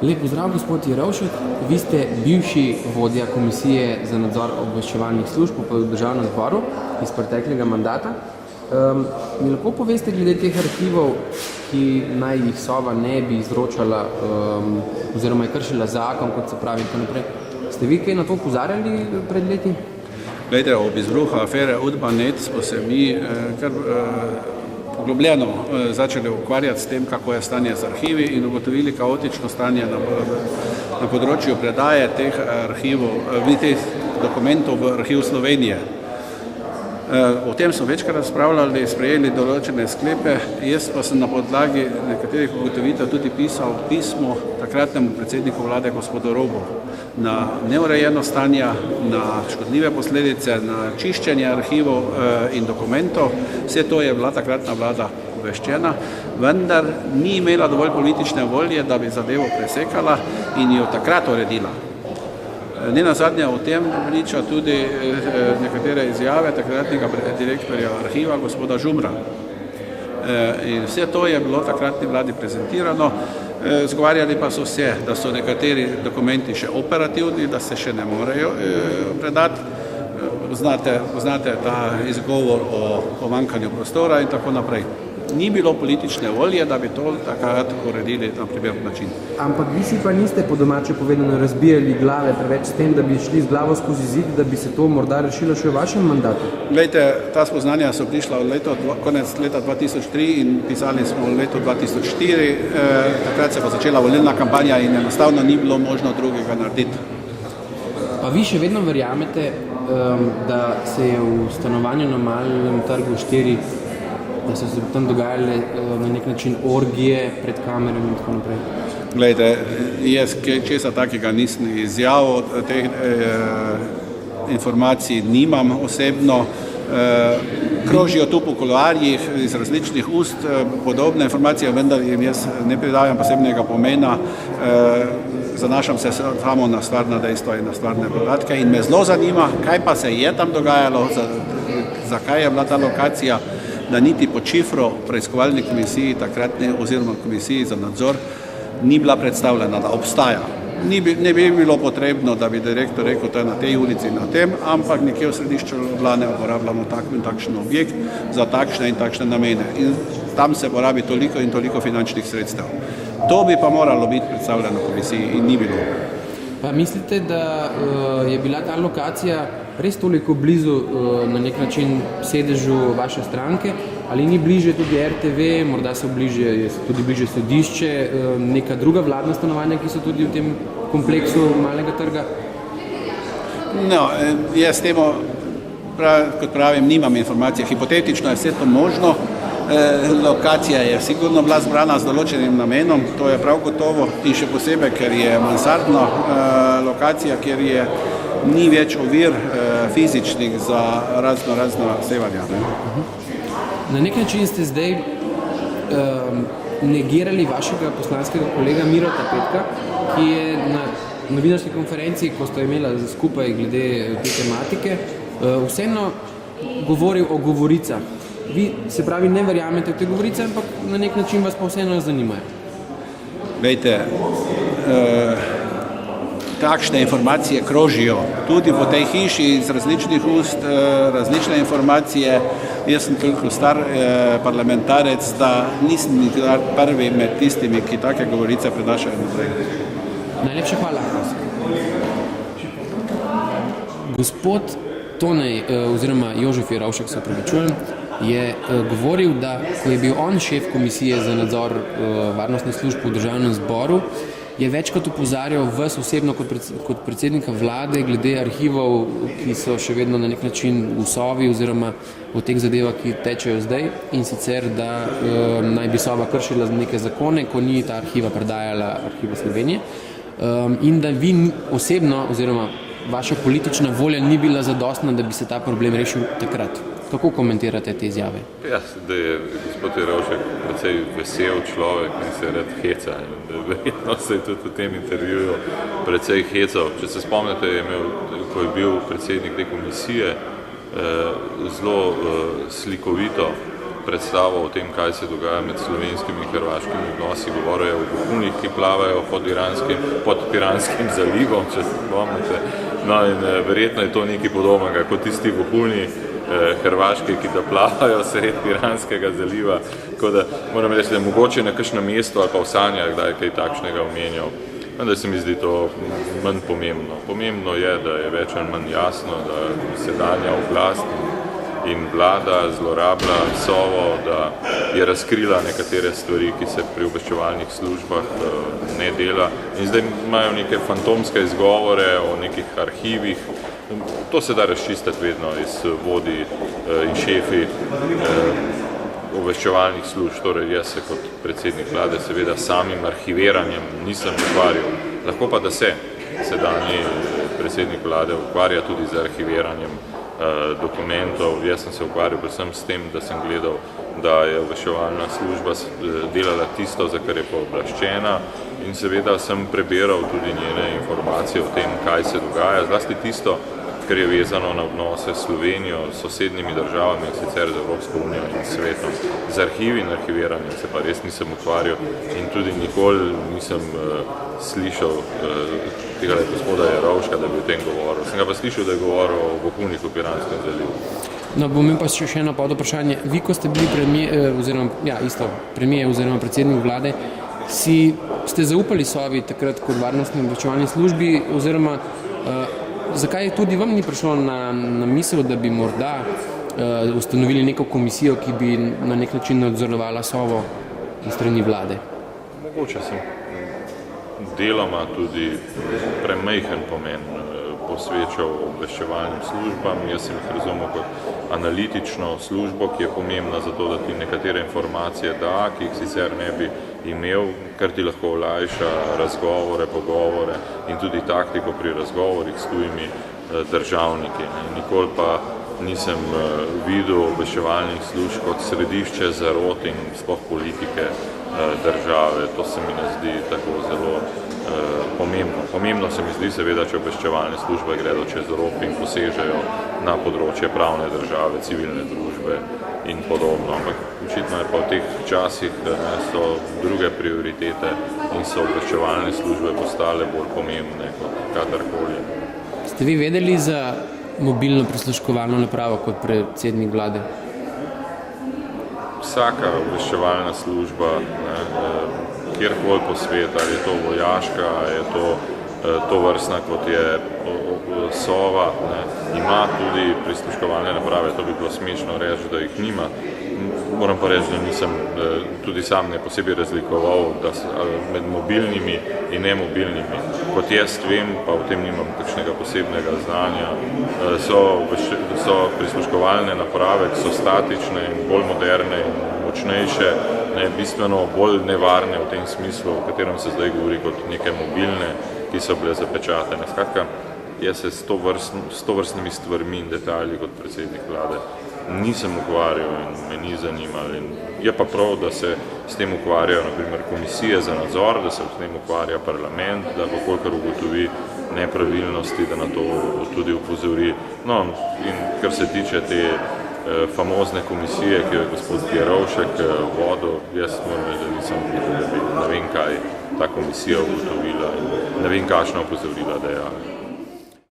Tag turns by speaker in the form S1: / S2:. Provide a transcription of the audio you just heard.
S1: Lep pozdrav, gospod Jerovšek. Vi ste bivši vodja Komisije za nadzor obveščevalnih služb v Državnem zboru iz preteklega mandata. Mi lahko poveste glede teh arhivov, ki naj jih Sova ne bi izročala oziroma je kršila zakon, kot se pravi in tako naprej. Ste vi kaj na to opozarjali pred leti?
S2: Glejte, ob izbruhu afere Udbanet smo se mi kar poglobljeno začeli ukvarjati s tem, kako je stanje z arhivi in ugotovili kaotično stanje na področju predaje teh arhivov, teh dokumentov v Arhiv Slovenije. O tem smo večkrat razpravljali, sprejeli določene sklepe. Jaz pa sem na podlagi nekaterih ugotovitev tudi pisal pismo takratnemu predsedniku vlade gospodu Robu na neurejeno stanje, na škodljive posledice, na čiščenje arhivov in dokumentov. Vse to je bila takratna vlada obveščena, vendar ni imela dovolj politične volje, da bi zadevo presekala in jo takrat uredila. Nenazadnje o tem priča tudi nekatere izjave takratnega direktorja arhiva, gospoda Žumra. In vse to je bilo takratni vladi prezentirano. Zgovarjali pa so se, da so nekateri dokumenti še operativni, da se še ne morejo predati. Poznate ta izgovor o pomanjkanju prostora in tako naprej. Ni bilo politične volje, da bi to takrat uredili na primeren način.
S1: Ampak vi si pa niste po domače povedano razbijali glave preveč s tem, da bi šli z glavo skozi zid, da bi se to morda rešilo še v vašem mandatu?
S2: Glejte, ta spoznanja so prišla konec leta 2003 in pisali smo v letu 2004. Takrat se pa začela volilna kampanja in enostavno ni bilo možno drugega narediti.
S1: Pa vi še vedno verjamete, da se je v stanovanju na Malem trgu 4 da so se tam dogajale na nek način orgije pred kamerami in tako naprej?
S2: Glejte, jaz česa takega nisem izjavil, teh informacij nimam osebno. Krožijo tu po kuloarjih iz različnih ust podobne informacije, vendar jim jaz ne pridajam posebnega pomena. Zanašam se samo na stvarna dejstva in na stvarne podatke in me zelo zanima, kaj pa se je tam dogajalo, zakaj je bila ta lokacija, da niti po šifro preiskovalni komisiji takratne oziroma komisiji za nadzor ni bila predstavljena, da obstaja. Ne bi bilo potrebno, da bi direktor rekel, da je na tej ulici na tem, ampak nekje v središču Ljubljane uporabljamo tak in takšen objekt za takšne in takšne namene. In tam se porabi toliko in toliko finančnih sredstev. To bi pa moralo biti predstavljeno komisiji in ni bilo.
S1: Pa mislite, da je bila ta lokacija res toliko blizu na nek način sedežu vaše stranke, ali ni bliže tudi RTV, morda so tudi bliže sodišče, neka druga vladna stanovanja, ki so tudi v tem kompleksu Malega trga?
S2: No, jaz temu, kot pravim, nimam informacije. Hipotetično je vse to možno. Lokacija je sigurno bila zbrana z določenim namenom, to je prav gotovo, in še posebej, ker je mansardna lokacija, kjer ni več ovir fizičnih za razno sevanja.
S1: Na nek način ste zdaj negirali vašega poslanskega kolega Mirota Petka, ki je na novinarski konferenciji, ko ste imela skupaj glede te tematike, vseeno govoril o govoricah. Vi se pravi ne verjamete v te govorice, ampak na nek način vas pa vseeno zanimajo.
S2: Vejte, takšne informacije krožijo tudi po tej hiši iz različnih ust, različne informacije. Jaz sem toliko star parlamentarec, da nisem nikdar prvi med tistimi, ki take govorice prenašajo naprej.
S1: Najlepša hvala. Gospod Tonej, oziroma Jožef Jerovšek, se opravičujem, je govoril, da ko je bil on šef Komisije za nadzor varnostnih služb v Državnem zboru, je večkrat opozarjal vas osebno kot predsednika vlade glede arhivov, ki so še vedno na nek način v Sovi oziroma v teh zadevah, ki tečejo zdaj, in sicer, da naj bi Sova kršila neke zakone, ko ni ta arhiva predajala Arhiva Slovenije, in da vi osebno oziroma vaša politična volja ni bila zadostna, da bi se ta problem rešil takrat. Kako komentirate te izjave?
S3: Ja, da je gospod Jerovšek precej vesel človek in se rad heca. Verjetno se je tudi v tem intervjuju precej hecal. Če se spomnite, je imel, ko je bil predsednik te komisije, zelo slikovito predstavo o tem, kaj se dogaja med slovenskimi in hrvaškimi odnosi, govoril o vohunih, ki plavajo pod Piranskim zalivom, če se spomnite. No in verjetno je to nekaj podobnega kot tisti vohuni hrvaški, ki da plavajo sred Piranskega zaliva. Tako da moram reči, da je mogoče na kakšnem mestu ali pa v sanjah, da je kaj takšnega omenjal. Vendar se mi zdi to manj pomembno. Pomembno je, da je več ali manj jasno, da sedanja oblast in vlada zlorablja Sovo, da je razkrila nekatere stvari, ki se pri obveščevalnih službah ne dela. In zdaj imajo neke fantomske izgovore o nekih arhivih. To se da razčistiti vedno iz vodi in šefi obveščevalnih služb. Torej jaz se kot predsednik vlade seveda samim arhiviranjem nisem ukvarjal. Lahko pa, da se sedanji predsednik vlade ukvarja tudi z arhiviranjem dokumentov. Jaz sem se ukvarjal predvsem s tem, da sem gledal, da je obveščevalna služba delala tisto, za kar je pooblaščena, in seveda sem prebiral tudi njene informacije o tem, kaj se dogaja, zlasti tisto, kar je vezano na odnose s Slovenijo, s sosednjimi državami, sicer z Evropsko unijo in svetom. Z arhivi in arhiviranjem se pa res nisem ukvarjal in tudi nikoli nisem slišal tega gospoda Jerovška, da bi o tem govoril. Sem ga pa slišal, da je govoril o vohunih v Piranskem zalivu.
S1: No, bom imel pa še eno pod vprašanje. Vi, ko ste bili premijer oziroma predsednik vlade, ste zaupali Sovi takrat kot varnostni obveščevalni službi, oziroma zakaj tudi vam ni prišlo na misel, da bi morda ustanovili neko komisijo, ki bi na nek način nadzorovala Sovo iz strani vlade?
S3: Mogoče sem deloma tudi premajhen pomen posvečal obveščevalnim službam. Jaz sem jih razumel kot analitično službo, ki je pomembna za to, da ti nekatere informacije da, ki jih sicer ne bi imel, kar ti lahko olajša razgovore, pogovore in tudi taktiko pri razgovorih s tujimi državniki. Nikoli pa nisem videl obveščevalnih služb kot središče zarot in sploh politike države. To se mi ne zdi tako zelo pomembno. Pomembno se mi zdi seveda, če obveščevalne službe gredo čez rob in posežejo na področje pravne države, civilne družbe in podobno. Ampak očitno je pa v teh časih so druge prioritete in so obveščevalne službe postale bolj pomembne kot kadarkoli.
S1: Ste vi vedeli za mobilno prisluškovalno napravo kot predsednik vlade?
S3: Vsaka obveščevalna služba, kjerkoli po svetu, ali je to vojaška, ali je to vrstna, kot je Sova, ima tudi prisluškovalne naprave. To bi bilo smešno reči, da jih nima. Moram pa reči, da nisem tudi sam ne posebej razlikoval med mobilnimi in nemobilnimi. Kot jaz vem, pa v tem nimam kakšnega posebnega znanja, so prisluškovalne naprave, ki so statične in bolj moderne in močnejše, bistveno bolj nevarne v tem smislu, o katerem se zdaj govori kot neke mobilne, ki so bile zapečatene. Skratka, jaz se s tovrstnimi stvarmi in detajli kot predsednik vlade nisem ukvarjal in me ni zanimalo. Je pa prav, da se s tem ukvarjajo na primer komisije za nadzor, da se s tem ukvarja parlament, da kolikor ugotovi nepravilnosti, da na to tudi opozori. No, in kar se tiče te famozne komisije, ki jo je gospod Jerovšek vodil, jaz moram reči, da nisem videl, ne vem, kaj ta komisija ugotovila in ne vem, kakšna opozorila dejala.